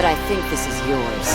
but I think this is yours.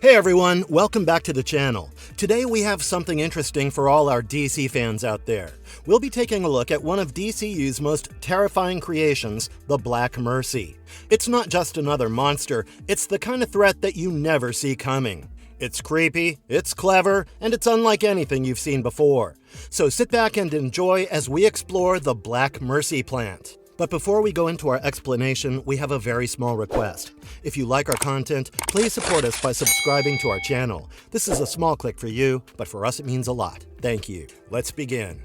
Hey everyone, welcome back to the channel. Today we have something interesting for all our DC fans out there. We'll be taking a look at one of DCU's most terrifying creations, the Black Mercy. It's not just another monster, it's the kind of threat that you never see coming. It's creepy, it's clever, and it's unlike anything you've seen before. So sit back and enjoy as we explore the Black Mercy plant. But before we go into our explanation, we have a very small request. If you like our content, please support us by subscribing to our channel. This is a small click for you, but for us it means a lot. Thank you. Let's begin.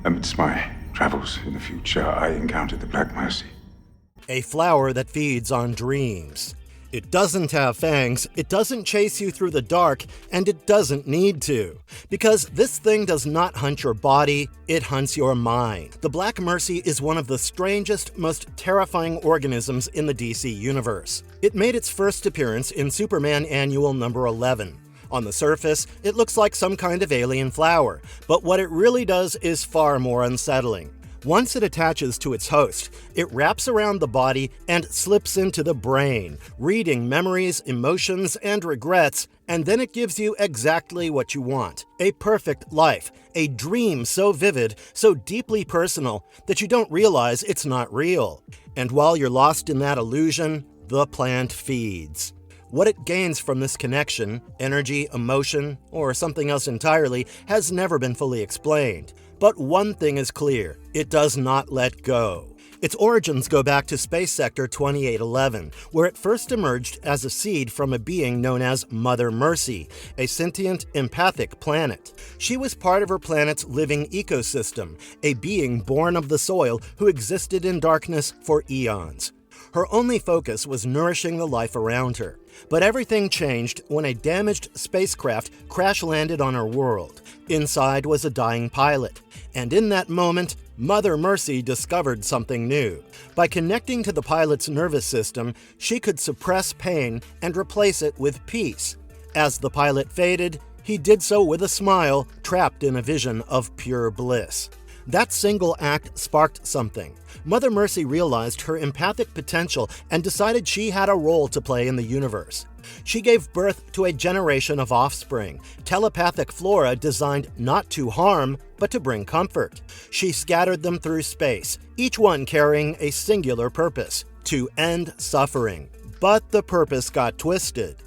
Amidst my travels in the future, I encountered the Black Mercy. A flower that feeds on dreams. It doesn't have fangs, it doesn't chase you through the dark, and it doesn't need to. Because this thing does not hunt your body, it hunts your mind. The Black Mercy is one of the strangest, most terrifying organisms in the DC universe. It made its first appearance in Superman Annual number 11. On the surface, it looks like some kind of alien flower, but what it really does is far more unsettling. Once it attaches to its host, it wraps around the body and slips into the brain, reading memories, emotions, and regrets, and then it gives you exactly what you want. A perfect life, a dream so vivid, so deeply personal, that you don't realize it's not real. And while you're lost in that illusion, the plant feeds. What it gains from this connection, energy, emotion, or something else entirely, has never been fully explained. But one thing is clear, it does not let go. Its origins go back to Space Sector 2811, where it first emerged as a seed from a being known as Mother Mercy, a sentient, empathic planet. She was part of her planet's living ecosystem, a being born of the soil who existed in darkness for eons. Her only focus was nourishing the life around her. But everything changed when a damaged spacecraft crash-landed on her world. Inside was a dying pilot. And in that moment, Mother Mercy discovered something new. By connecting to the pilot's nervous system, she could suppress pain and replace it with peace. As the pilot faded, he did so with a smile, trapped in a vision of pure bliss. That single act sparked something. Mother Mercy realized her empathic potential and decided she had a role to play in the universe. She gave birth to a generation of offspring, telepathic flora designed not to harm, but to bring comfort. She scattered them through space, each one carrying a singular purpose: to end suffering. But the purpose got twisted.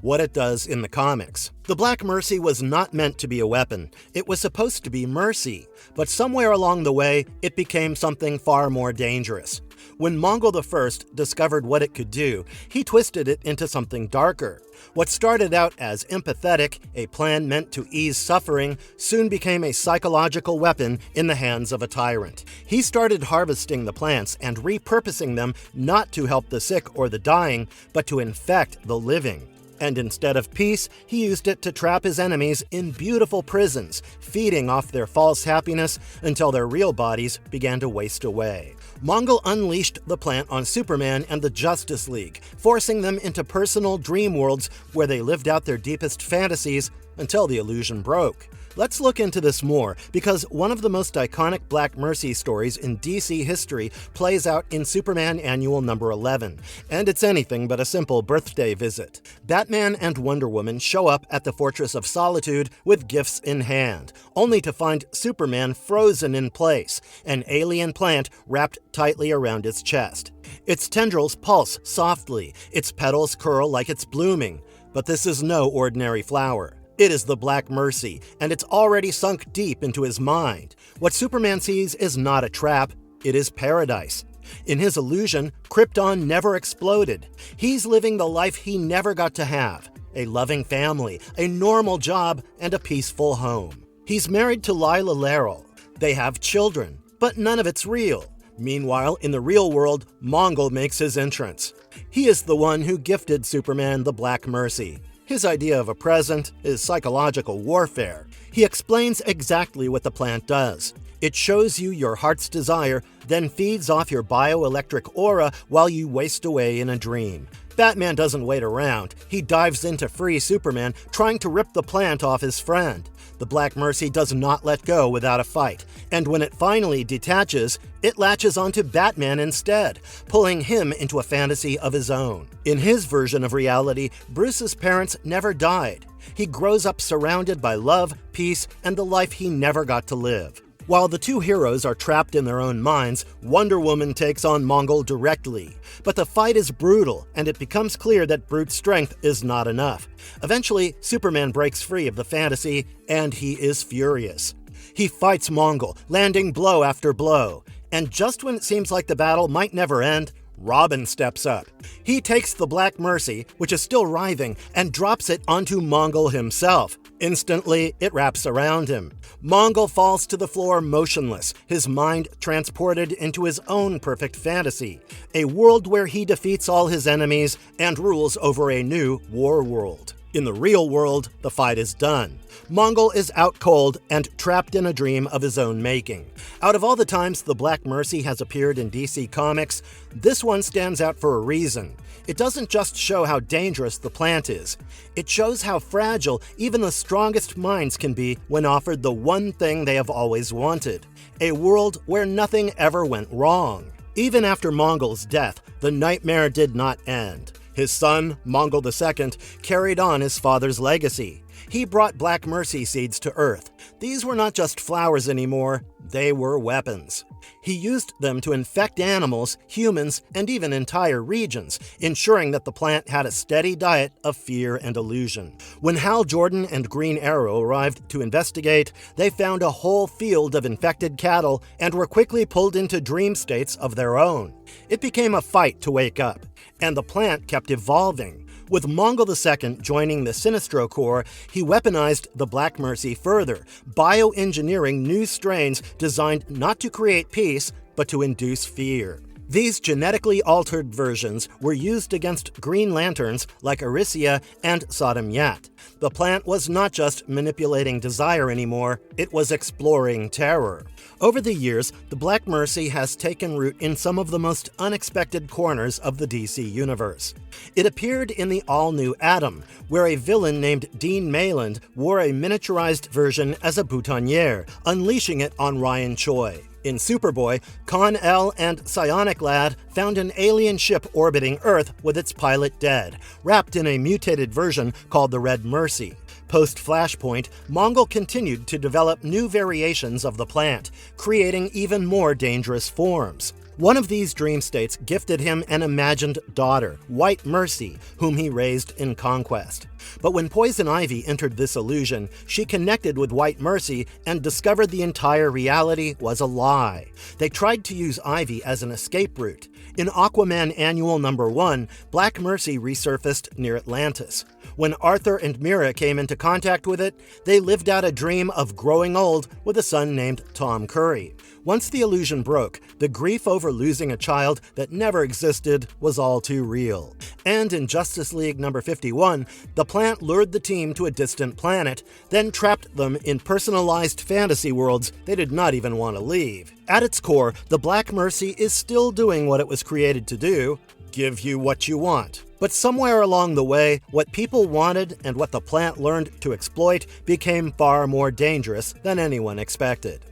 What it does in the comics. The Black Mercy was not meant to be a weapon. It was supposed to be mercy, but somewhere along the way, it became something far more dangerous. When Mongul I discovered what it could do, he twisted it into something darker. What started out as empathetic, a plan meant to ease suffering, soon became a psychological weapon in the hands of a tyrant. He started harvesting the plants and repurposing them not to help the sick or the dying, but to infect the living. And instead of peace, he used it to trap his enemies in beautiful prisons, feeding off their false happiness until their real bodies began to waste away. Mongul unleashed the plant on Superman and the Justice League, forcing them into personal dream worlds where they lived out their deepest fantasies until the illusion broke. Let's look into this more, because one of the most iconic Black Mercy stories in DC history plays out in Superman Annual number 11, and it's anything but a simple birthday visit. Batman and Wonder Woman show up at the Fortress of Solitude with gifts in hand, only to find Superman frozen in place, an alien plant wrapped tightly around its chest. Its tendrils pulse softly, its petals curl like it's blooming, but this is no ordinary flower. It is the Black Mercy, and it's already sunk deep into his mind. What Superman sees is not a trap, it is paradise. In his illusion, Krypton never exploded. He's living the life he never got to have: a loving family, a normal job, and a peaceful home. He's married to Lila Laurel. They have children, but none of it's real. Meanwhile, in the real world, Mongul makes his entrance. He is the one who gifted Superman the Black Mercy. His idea of a present is psychological warfare. He explains exactly what the plant does. It shows you your heart's desire, then feeds off your bioelectric aura while you waste away in a dream. Batman doesn't wait around. He dives in to free Superman, trying to rip the plant off his friend. The Black Mercy does not let go without a fight, and when it finally detaches, it latches onto Batman instead, pulling him into a fantasy of his own. In his version of reality, Bruce's parents never died. He grows up surrounded by love, peace, and the life he never got to live. While the two heroes are trapped in their own minds, Wonder Woman takes on Mongul directly. But the fight is brutal, and it becomes clear that brute strength is not enough. Eventually, Superman breaks free of the fantasy, and he is furious. He fights Mongul, landing blow after blow. And just when it seems like the battle might never end, Robin steps up. He takes the Black Mercy, which is still writhing, and drops it onto Mongul himself. Instantly, it wraps around him. Mongul falls to the floor motionless, his mind transported into his own perfect fantasy, a world where he defeats all his enemies and rules over a new war world. In the real world, the fight is done. Mongul is out cold and trapped in a dream of his own making. Out of all the times the Black Mercy has appeared in DC Comics, this one stands out for a reason. It doesn't just show how dangerous the plant is. It shows how fragile even the strongest minds can be when offered the one thing they have always wanted: a world where nothing ever went wrong. Even after Mongul's death, the nightmare did not end. His son, Mongul II, carried on his father's legacy. He brought Black Mercy seeds to Earth. These were not just flowers anymore, they were weapons. He used them to infect animals, humans, and even entire regions, ensuring that the plant had a steady diet of fear and illusion. When Hal Jordan and Green Arrow arrived to investigate, they found a whole field of infected cattle and were quickly pulled into dream states of their own. It became a fight to wake up, and the plant kept evolving. With Mongul II joining the Sinestro Corps, he weaponized the Black Mercy further, bioengineering new strains designed not to create peace, but to induce fear. These genetically altered versions were used against Green Lanterns like Arisia and Sodom Yat. The plant was not just manipulating desire anymore, it was exploring terror. Over the years, the Black Mercy has taken root in some of the most unexpected corners of the DC universe. It appeared in the all-new Atom, where a villain named Dean Mayland wore a miniaturized version as a boutonniere, unleashing it on Ryan Choi. In Superboy, Kon-El and Psionic Lad found an alien ship orbiting Earth with its pilot dead, wrapped in a mutated version called the Red Mercy. Post-Flashpoint, Mongul continued to develop new variations of the plant, creating even more dangerous forms. One of these dream states gifted him an imagined daughter, White Mercy, whom he raised in conquest. But when Poison Ivy entered this illusion, she connected with White Mercy and discovered the entire reality was a lie. They tried to use Ivy as an escape route. In Aquaman Annual No. 1, Black Mercy resurfaced near Atlantis. When Arthur and Mira came into contact with it, they lived out a dream of growing old with a son named Tom Curry. Once the illusion broke, the grief over losing a child that never existed was all too real. And in Justice League No. 51, the plant lured the team to a distant planet, then trapped them in personalized fantasy worlds they did not even want to leave. At its core, the Black Mercy is still doing what it was created to do: give you what you want. But somewhere along the way, what people wanted and what the plant learned to exploit became far more dangerous than anyone expected.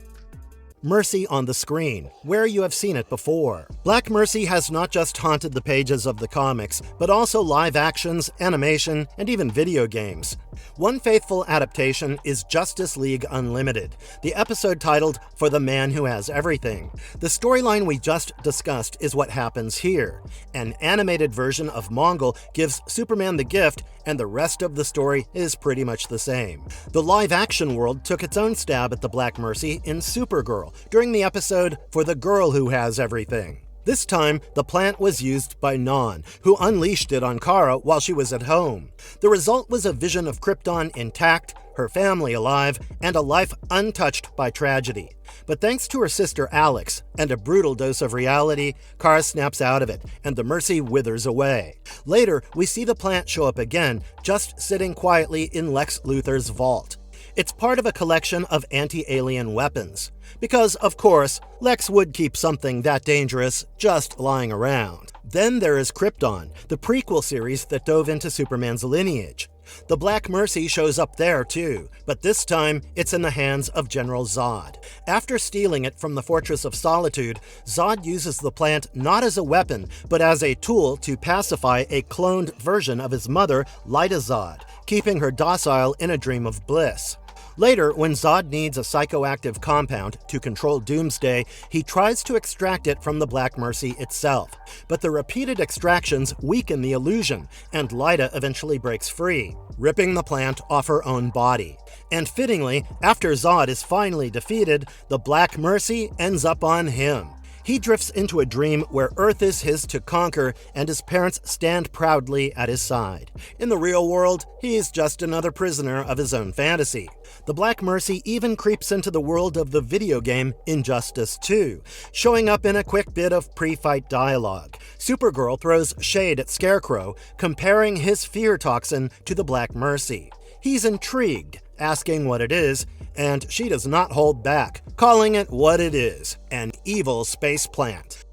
Mercy on the screen, where you have seen it before. Black Mercy has not just haunted the pages of the comics, but also live actions, animation, and even video games. One faithful adaptation is Justice League Unlimited, the episode titled For the Man Who Has Everything. The storyline we just discussed is what happens here. An animated version of Mongul gives Superman the gift, and the rest of the story is pretty much the same. The live-action world took its own stab at the Black Mercy in Supergirl during the episode For the Girl Who Has Everything. This time, the plant was used by Non, who unleashed it on Kara while she was at home. The result was a vision of Krypton intact, her family alive, and a life untouched by tragedy. But thanks to her sister Alex and a brutal dose of reality, Kara snaps out of it, and the Mercy withers away. Later, we see the plant show up again, just sitting quietly in Lex Luthor's vault. It's part of a collection of anti-alien weapons. Because, of course, Lex would keep something that dangerous just lying around. Then there is Krypton, the prequel series that dove into Superman's lineage. The Black Mercy shows up there too, but this time it's in the hands of General Zod. After stealing it from the Fortress of Solitude, Zod uses the plant not as a weapon, but as a tool to pacify a cloned version of his mother, Lyta Zod, keeping her docile in a dream of bliss. Later, when Zod needs a psychoactive compound to control Doomsday, he tries to extract it from the Black Mercy itself. But the repeated extractions weaken the illusion, and Lyta eventually breaks free, ripping the plant off her own body. And fittingly, after Zod is finally defeated, the Black Mercy ends up on him. He drifts into a dream where Earth is his to conquer and his parents stand proudly at his side. In the real world, he's just another prisoner of his own fantasy. The Black Mercy even creeps into the world of the video game Injustice 2, showing up in a quick bit of pre-fight dialogue. Supergirl throws shade at Scarecrow, comparing his fear toxin to the Black Mercy. He's intrigued, asking what it is, and she does not hold back, calling it what it is, an evil space plant.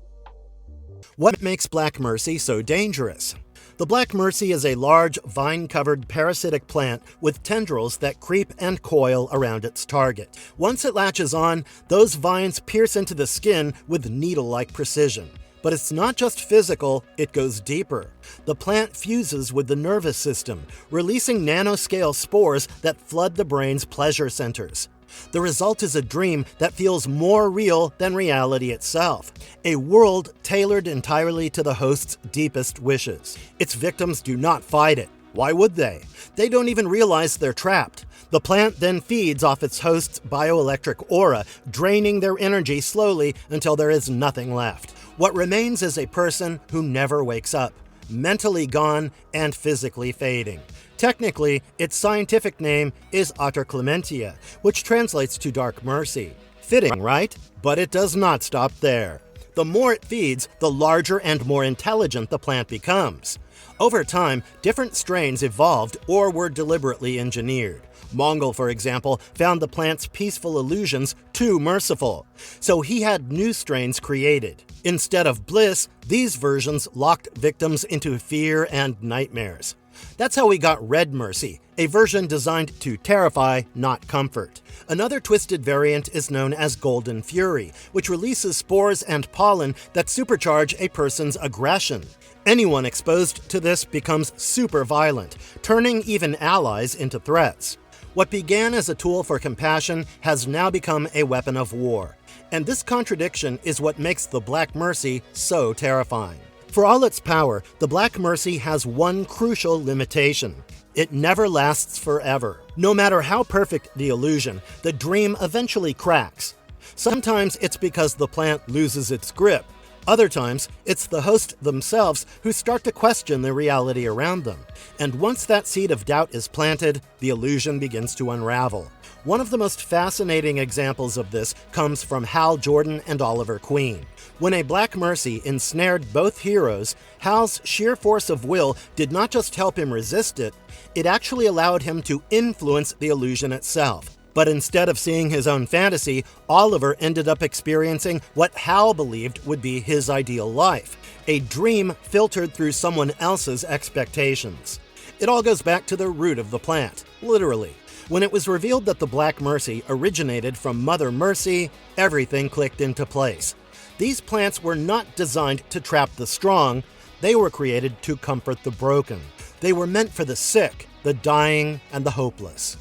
What makes Black Mercy so dangerous? The Black Mercy is a large, vine-covered parasitic plant with tendrils that creep and coil around its target. Once it latches on, those vines pierce into the skin with needle-like precision. But it's not just physical, it goes deeper. The plant fuses with the nervous system, releasing nanoscale spores that flood the brain's pleasure centers. The result is a dream that feels more real than reality itself, a world tailored entirely to the host's deepest wishes. Its victims do not fight it. Why would they? They don't even realize they're trapped. The plant then feeds off its host's bioelectric aura, draining their energy slowly until there is nothing left. What remains is a person who never wakes up, mentally gone and physically fading. Technically, its scientific name is Atterclementia, which translates to Dark Mercy. Fitting, right? But it does not stop there. The more it feeds, the larger and more intelligent the plant becomes. Over time, different strains evolved or were deliberately engineered. Mongol, for example, found the plant's peaceful illusions too merciful, so he had new strains created. Instead of bliss, these versions locked victims into fear and nightmares. That's how we got Red Mercy, a version designed to terrify, not comfort. Another twisted variant is known as Golden Fury, which releases spores and pollen that supercharge a person's aggression. Anyone exposed to this becomes super violent, turning even allies into threats. What began as a tool for compassion has now become a weapon of war. And this contradiction is what makes the Black Mercy so terrifying. For all its power, the Black Mercy has one crucial limitation. It never lasts forever. No matter how perfect the illusion, the dream eventually cracks. Sometimes it's because the plant loses its grip. Other times, it's the host themselves who start to question the reality around them. And once that seed of doubt is planted, the illusion begins to unravel. One of the most fascinating examples of this comes from Hal Jordan and Oliver Queen. When a Black Mercy ensnared both heroes, Hal's sheer force of will did not just help him resist it, it actually allowed him to influence the illusion itself. But instead of seeing his own fantasy, Oliver ended up experiencing what Hal believed would be his ideal life, a dream filtered through someone else's expectations. It all goes back to the root of the plant, literally. When it was revealed that the Black Mercy originated from Mother Mercy, everything clicked into place. These plants were not designed to trap the strong, they were created to comfort the broken. They were meant for the sick, the dying, and the hopeless.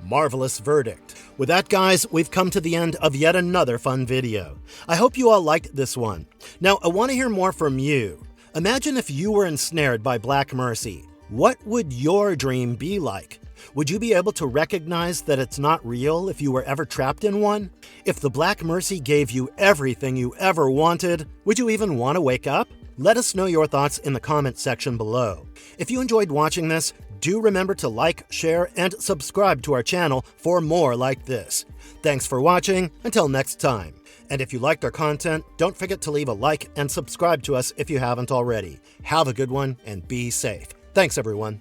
Marvelous verdict. With that, guys, we've come to the end of yet another fun video. I hope you all liked this one. Now, I want to hear more from you. Imagine if you were ensnared by Black Mercy. What would your dream be like? Would you be able to recognize that it's not real if you were ever trapped in one? If the Black Mercy gave you everything you ever wanted, would you even want to wake up? Let us know your thoughts in the comments section below. If you enjoyed watching this, do remember to like, share, and subscribe to our channel for more like this. Thanks for watching, until next time. And if you liked our content, don't forget to leave a like and subscribe to us if you haven't already. Have a good one and be safe. Thanks, everyone.